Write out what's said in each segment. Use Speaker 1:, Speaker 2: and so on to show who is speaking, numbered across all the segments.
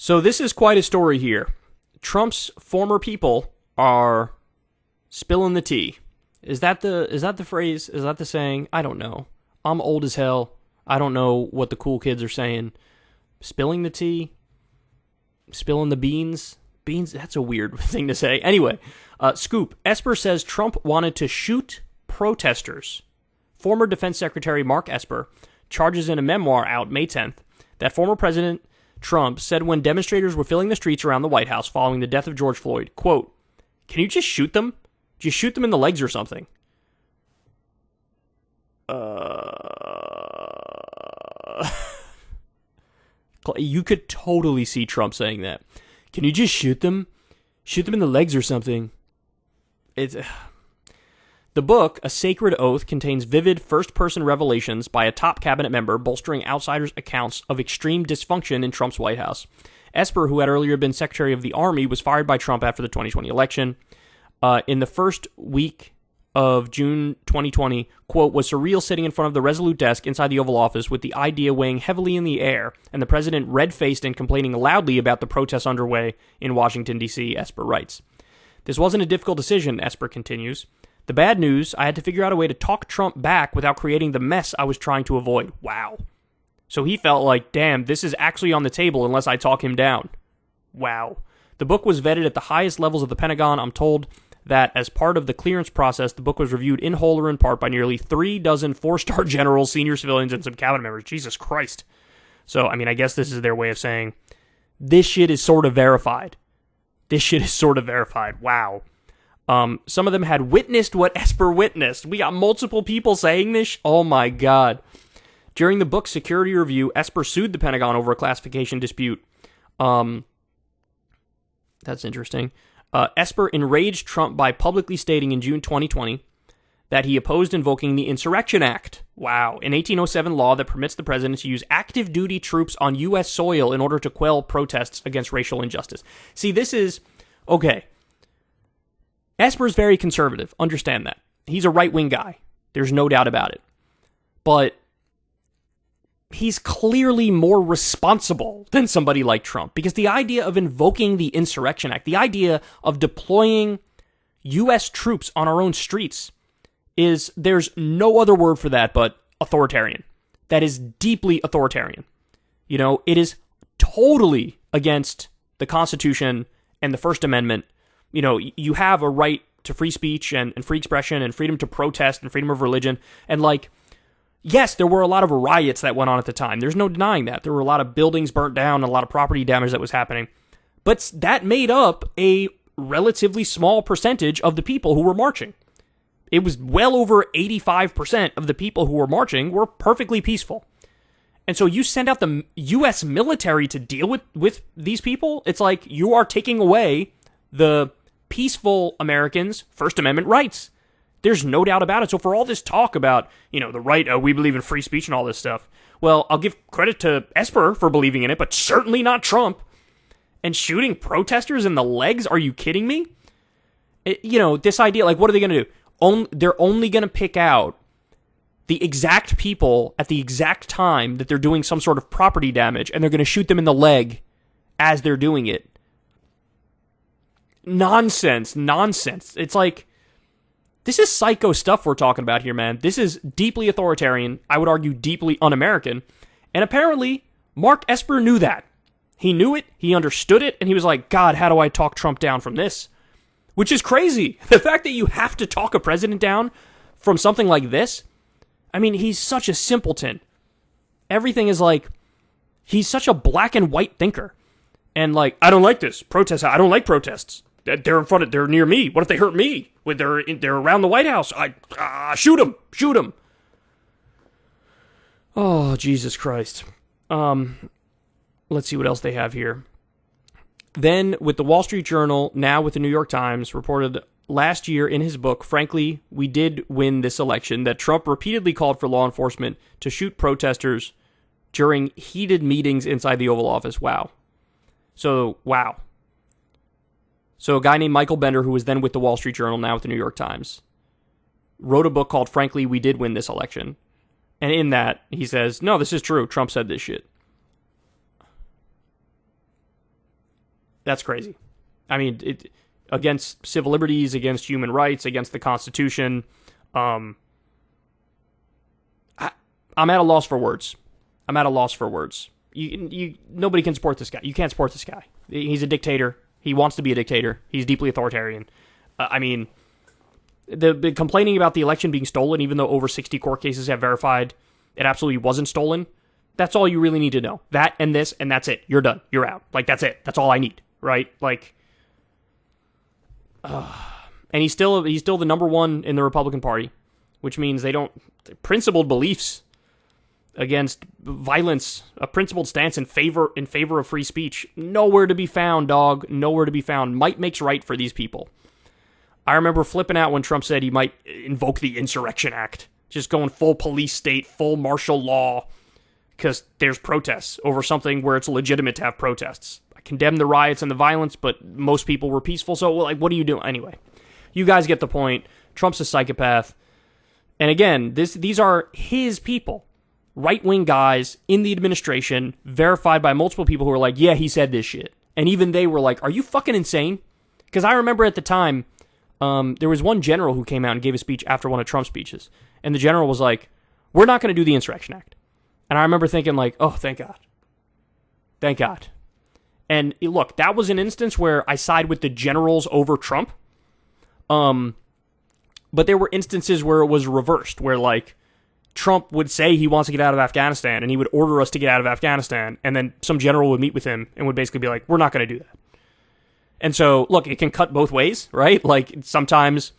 Speaker 1: So this is quite a story here. Trump's former people are spilling the tea. Is that the phrase? Is that the saying? I don't know. I'm old as hell. I don't know what the cool kids are saying. Spilling the tea? Spilling the beans? Beans? That's a weird thing to say. Anyway, scoop. Esper says Trump wanted to shoot protesters. Former Defense Secretary Mark Esper charges in a memoir out May 10th that former President Trump said when demonstrators were filling the streets around the White House following the death of George Floyd, quote, "Can you just shoot them? Just shoot them in the legs or something." You could totally see Trump saying that. Can you just shoot them? Shoot them in the legs or something. The book, A Sacred Oath, contains vivid first-person revelations by a top cabinet member bolstering outsiders' accounts of extreme dysfunction in Trump's White House. Esper, who had earlier been Secretary of the Army, was fired by Trump after the 2020 election. In the first week of June 2020, quote, was surreal sitting in front of the Resolute desk inside the Oval Office with the idea weighing heavily in the air, and the president red-faced and complaining loudly about the protests underway in Washington, D.C., Esper writes. This wasn't a difficult decision, Esper continues. The bad news, I had to figure out a way to talk Trump back without creating the mess I was trying to avoid. Wow. So he felt like, damn, this is actually on the table unless I talk him down. Wow. The book was vetted at the highest levels of the Pentagon. I'm told that as part of the clearance process, the book was reviewed in whole or in part by nearly 36 four-star generals, senior civilians, and some cabinet members. Jesus Christ. So, I mean, I guess this is their way of saying, this shit is sort of verified. This shit is sort of verified. Wow. Some of them had witnessed what Esper witnessed. We got multiple people saying this. Oh my God. During the book's security review, Esper sued the Pentagon over a classification dispute. That's interesting. Esper enraged Trump by publicly stating in June 2020 that he opposed invoking the Insurrection Act. Wow. An 1807 law that permits the president to use active duty troops on U.S. soil in order to quell protests against racial injustice. See, this is... Okay. Esper's very conservative. Understand that. He's a right-wing guy. There's no doubt about it. But he's clearly more responsible than somebody like Trump. Because the idea of invoking the Insurrection Act, the idea of deploying U.S. troops on our own streets, there's no other word for that but authoritarian. That is deeply authoritarian. You know, it is totally against the Constitution and the First Amendment. You know, you have a right to free speech and free expression and freedom to protest and freedom of religion. And like, yes, there were a lot of riots that went on at the time. There's no denying that. There were a lot of buildings burnt down and a lot of property damage that was happening. But that made up a relatively small percentage of the people who were marching. It was well over 85% of the people who were marching were perfectly peaceful. And so you send out the U.S. military to deal with these people? It's like you are taking away the peaceful Americans' First Amendment rights. There's no doubt about it. So for all this talk about, you know, the right, we believe in free speech and all this stuff, well, I'll give credit to Esper for believing in it, but certainly not Trump. And shooting protesters in the legs? Are you kidding me? You know, this idea, like, what are they going to do? They're only going to pick out the exact people at the exact time that they're doing some sort of property damage, and they're going to shoot them in the leg as they're doing it. Nonsense. It's like, this is psycho stuff we're talking about here, man. This is deeply authoritarian, I would argue deeply un-American, and apparently Mark Esper knew that. He knew it, he understood it, and he was like, God, how do I talk Trump down from this? Which is crazy. The fact that you have to talk a president down from something like this, I mean, he's such a simpleton. Everything is like, he's such a black and white thinker. And like, I don't like this. Protests, I don't like protests. They're near me. What if they hurt me? When they're around the White House. Shoot them. Oh, Jesus Christ. Let's see what else they have here. Then, with the Wall Street Journal, now with the New York Times, reported last year in his book, Frankly, We Did Win This Election, that Trump repeatedly called for law enforcement to shoot protesters during heated meetings inside the Oval Office. Wow. So a guy named Michael Bender, who was then with the Wall Street Journal, now with the New York Times, wrote a book called Frankly, We Did Win This Election. And in that, he says, no, this is true. Trump said this shit. That's crazy. I mean, against civil liberties, against human rights, against the Constitution. I'm at a loss for words. Nobody can support this guy. You can't support this guy. He's a dictator. He wants to be a dictator. He's deeply authoritarian. I mean, the complaining about the election being stolen, even though over 60 court cases have verified it absolutely wasn't stolen, that's all you really need to know. That and this, and that's it. You're done. You're out. Like, that's it. That's all I need, right? Like, and he's still the number one in the Republican Party, which means principled beliefs against violence, a principled stance in favor of free speech, nowhere to be found, dog. Nowhere to be found. Might makes right for these people. I remember flipping out when Trump said he might invoke the Insurrection Act, just going full police state, full martial law, because there's protests over something where it's legitimate to have protests. I condemn the riots and the violence, but most people were peaceful, so like, what are you doing? Anyway, you guys get the point. Trump's a psychopath. And again, these are his people. Right-wing guys in the administration, verified by multiple people who are like, yeah, he said this shit. And even they were like, are you fucking insane? Because I remember at the time, there was one general who came out and gave a speech after one of Trump's speeches. And the general was like, we're not going to do the Insurrection Act. And I remember thinking like, oh, thank God. Thank God. And look, that was an instance where I side with the generals over Trump. But there were instances where it was reversed, where like, Trump would say he wants to get out of Afghanistan, and he would order us to get out of Afghanistan, and then some general would meet with him and would basically be like, we're not going to do that. And so, look, it can cut both ways, right? Like, sometimes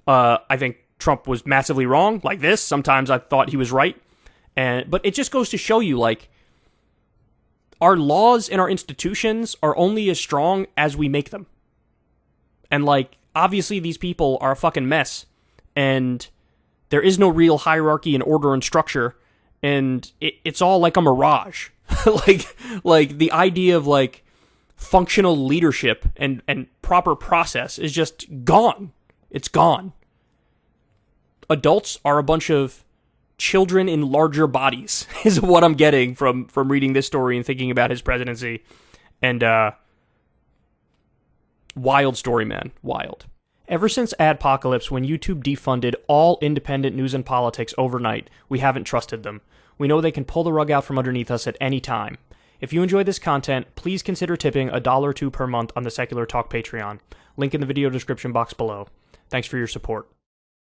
Speaker 1: I think Trump was massively wrong, like this. Sometimes I thought he was right. But it just goes to show you, like, our laws and our institutions are only as strong as we make them. And, like, obviously these people are a fucking mess, and there is no real hierarchy and order and structure, and it's all like a mirage. like the idea of like functional leadership and proper process is just gone. It's gone. Adults are a bunch of children in larger bodies, is what I'm getting from reading this story and thinking about his presidency. And wild story, man. Wild. Ever since Adpocalypse, when YouTube defunded all independent news and politics overnight, we haven't trusted them. We know they can pull the rug out from underneath us at any time. If you enjoy this content, please consider tipping $1 or $2 per month on the Secular Talk Patreon. Link in the video description box below. Thanks for your support.